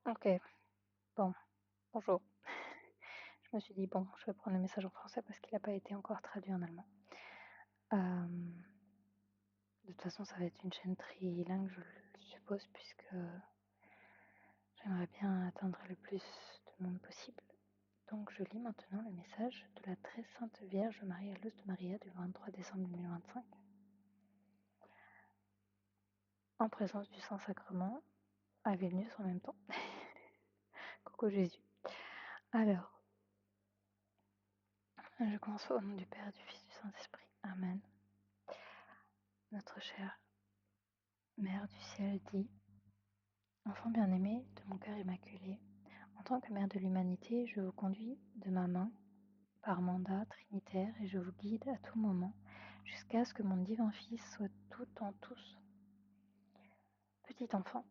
OK, bon, bonjour. Je me suis dit: «Bon, je vais prendre le message en français parce qu'il a pas été encore traduit en allemand». Hem, de toute façon, ça va être une chaîne trilingue, je le suppose, puisque j'aimerais bien atteindre le plus de monde possible. Donc je lis maintenant le message de la très sainte Vierge Marie à Luz de Maria du 23 décembre 2025. En présence du Saint-Sacrement, à Vilnius en même temps. Coucou Jésus. Alors, je commence au nom du Père, du Fils, du Saint-Esprit. Amen. Notre chère Mère du ciel dit: Enfant bien-aimé de mon cœur immaculé, en tant que mère de l'humanité, je vous conduis de ma main par mandat trinitaire et je vous guide à tout moment jusqu'à ce que mon divin Fils soit tout en tous. Petit enfant,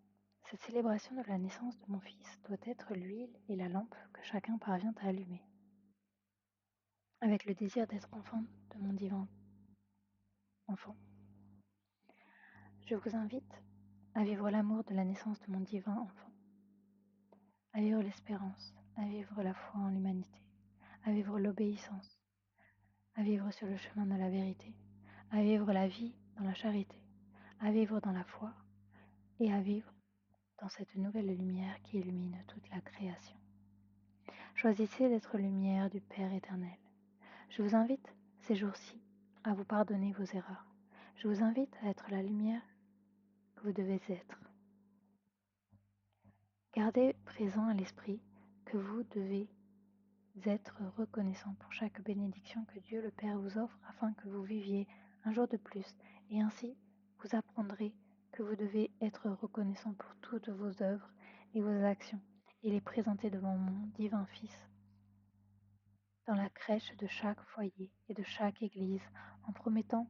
cette célébration de la naissance de mon Fils doit être l'huile et la lampe que chacun parvient à allumer. Avec le désir d'être enfant de mon divin enfant, je vous invite à vivre l'amour de la naissance de mon divin enfant, à vivre l'espérance, à vivre la foi en l'humanité, à vivre l'obéissance, à vivre sur le chemin de la vérité, à vivre la vie dans la charité, à vivre dans la foi et à vivre dans cette nouvelle lumière qui illumine toute la création. Choisissez d'être lumière du Père éternel. Je vous invite, ces jours-ci, à vous pardonner vos erreurs. Je vous invite à être la lumière que vous devez être. Gardez présent à l'esprit que vous devez être reconnaissant pour chaque bénédiction que Dieu le Père vous offre afin que vous viviez un jour de plus et ainsi vous apprendrez que vous devez être reconnaissant pour toutes vos œuvres et vos actions et les présenter devant mon divin Fils dans la crèche de chaque foyer et de chaque église en promettant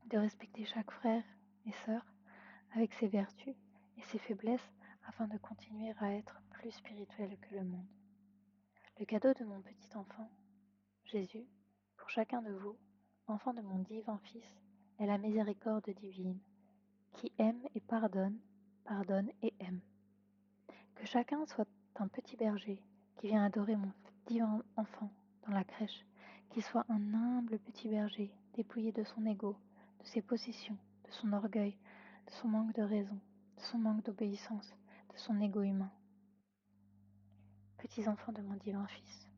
de respecter chaque frère et sœur avec ses vertus et ses faiblesses afin de continuer à être plus spirituel que le monde. Le cadeau de mon petit enfant Jésus, pour chacun de vous, enfants de mon divin Fils, est la miséricorde divine, qui aime et pardonne, pardonne et aime. Que chacun soit un petit berger qui vient adorer mon divin enfant dans la crèche, qu'il soit un humble petit berger dépouillé de son ego, de ses possessions, de son orgueil, de son manque de raison, de son manque d'obéissance, de son ego humain. Petits enfants de mon divin Fils,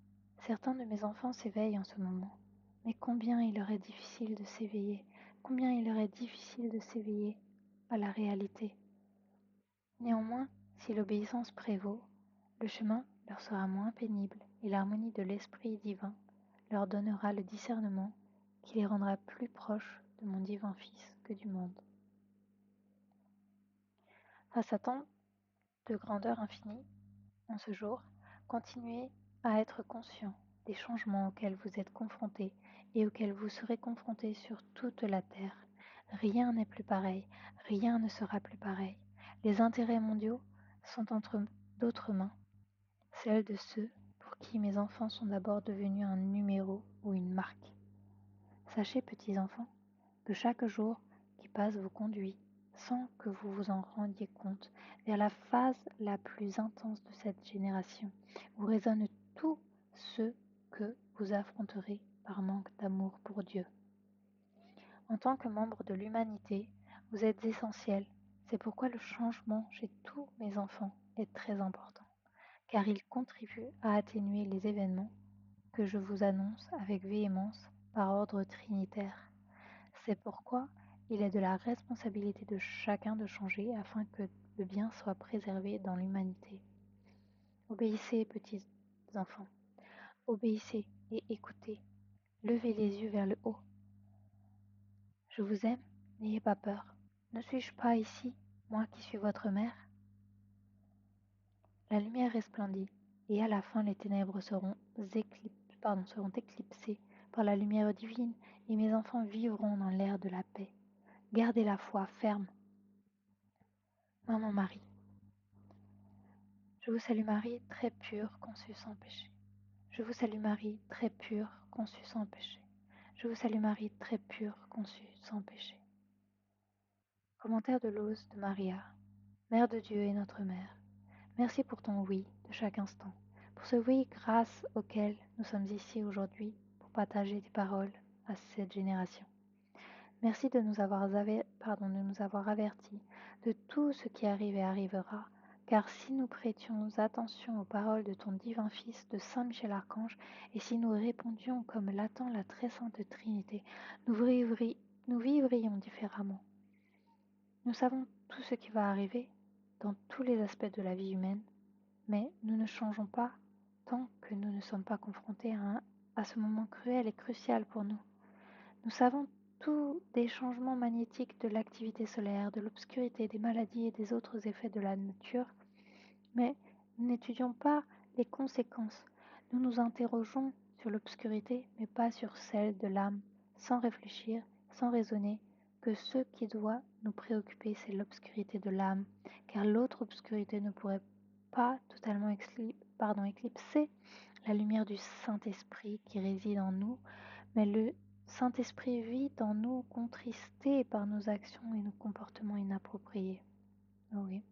certains de mes enfants s'éveillent en ce moment, mais combien il leur est difficile de s'éveiller, combien il leur est difficile de s'éveiller à la réalité. Néanmoins, si l'obéissance prévaut, le chemin leur sera moins pénible et l'harmonie de l'Esprit divin leur donnera le discernement qui les rendra plus proches de mon divin Fils que du monde. Face à tant de grandeur infinie, en ce jour, continuez à être conscient des changements auxquels vous êtes confrontés et auxquels vous serez confrontés sur toute la terre. Rien n'est plus pareil, rien ne sera plus pareil. Les intérêts mondiaux sont entre d'autres mains, celles de ceux pour qui mes enfants sont d'abord devenus un numéro ou une marque. Sachez, petits enfants, que chaque jour qui passe vous conduit, sans que vous vous en rendiez compte, vers la phase la plus intense de cette génération, où résonne tout ce que vous affronterez par manque d'amour pour Dieu. En tant que membre de l'humanité, vous êtes essentiel. C'est pourquoi le changement chez tous mes enfants est très important, car il contribue à atténuer les événements que je vous annonce avec véhémence par ordre trinitaire. C'est pourquoi il est de la responsabilité de chacun de changer afin que le bien soit préservé dans l'humanité. Obéissez, petits enfants, obéissez et écoutez. Levez les yeux vers le haut. Je vous aime, n'ayez pas peur. Ne suis-je pas ici, moi qui suis votre mère? La lumière resplendit, et à la fin les ténèbres seront éclipsées par la lumière divine, et mes enfants vivront dans l'air de la paix. Gardez la foi ferme. Maman Marie, je vous salue Marie, très pure, conçue sans péché. Je vous salue Marie, très pure, conçue sans péché. Je vous salue Marie, très pure, conçue sans péché. Commentaire de l'Ose de Maria, Mère de Dieu et notre Mère. Merci pour ton oui de chaque instant, pour ce oui grâce auquel nous sommes ici aujourd'hui pour partager tes paroles à cette génération. Merci de nous avoir, de nous avoir avertis de tout ce qui arrive et arrivera, car si nous prêtions attention aux paroles de ton divin Fils, de Saint Michel Archange, et si nous répondions comme l'attend la très sainte Trinité, nous vivrions différemment. Nous savons tout ce qui va arriver dans tous les aspects de la vie humaine, mais nous ne changeons pas tant que nous ne sommes pas confrontés à ce moment cruel et crucial pour nous. Nous savons tout des changements magnétiques de l'activité solaire, de l'obscurité, des maladies et des autres effets de la nature, mais nous n'étudions pas les conséquences. Nous nous interrogeons sur l'obscurité, mais pas sur celle de l'âme, sans réfléchir, sans raisonner, que ce qui doit nous préoccuper, c'est l'obscurité de l'âme, car l'autre obscurité ne pourrait pas totalement éclipser la lumière du Saint-Esprit qui réside en nous, mais le Saint-Esprit vit en nous contristé par nos actions et nos comportements inappropriés. Oh oui.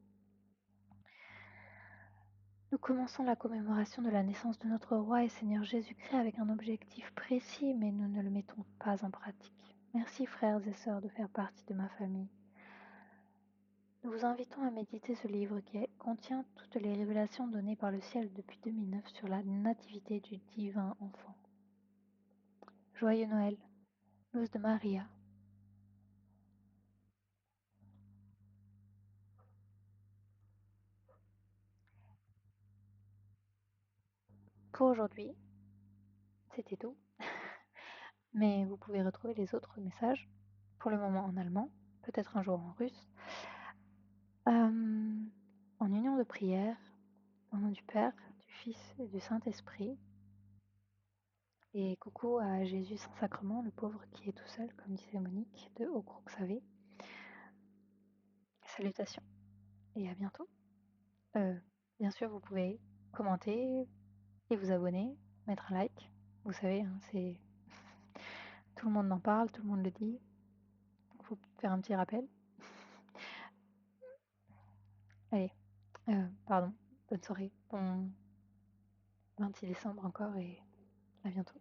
Nous commençons la commémoration de la naissance de notre roi et Seigneur Jésus-Christ avec un objectif précis, mais nous ne le mettons pas en pratique. Merci frères et sœurs de faire partie de ma famille. Nous vous invitons à méditer ce livre qui contient toutes les révélations données par le ciel depuis 2009 sur la nativité du divin enfant. Joyeux Noël, Luz de Maria. Pour aujourd'hui, c'était tout. Mais vous pouvez retrouver les autres messages, pour le moment en allemand, peut-être un jour en russe, en union de prière, au nom du Père, du Fils et du Saint-Esprit. Et coucou à Jésus Saint-Sacrement, le pauvre qui est tout seul, comme disait Monique de Haut-Crouxavé. Salutations et à bientôt. Bien sûr, vous pouvez commenter et vous abonner, mettre un like. Vous savez, hein, c'est tout le monde en parle, tout le monde le dit. Il faut faire un petit rappel. Allez, pardon, bonne soirée, bon 26 décembre encore et à bientôt.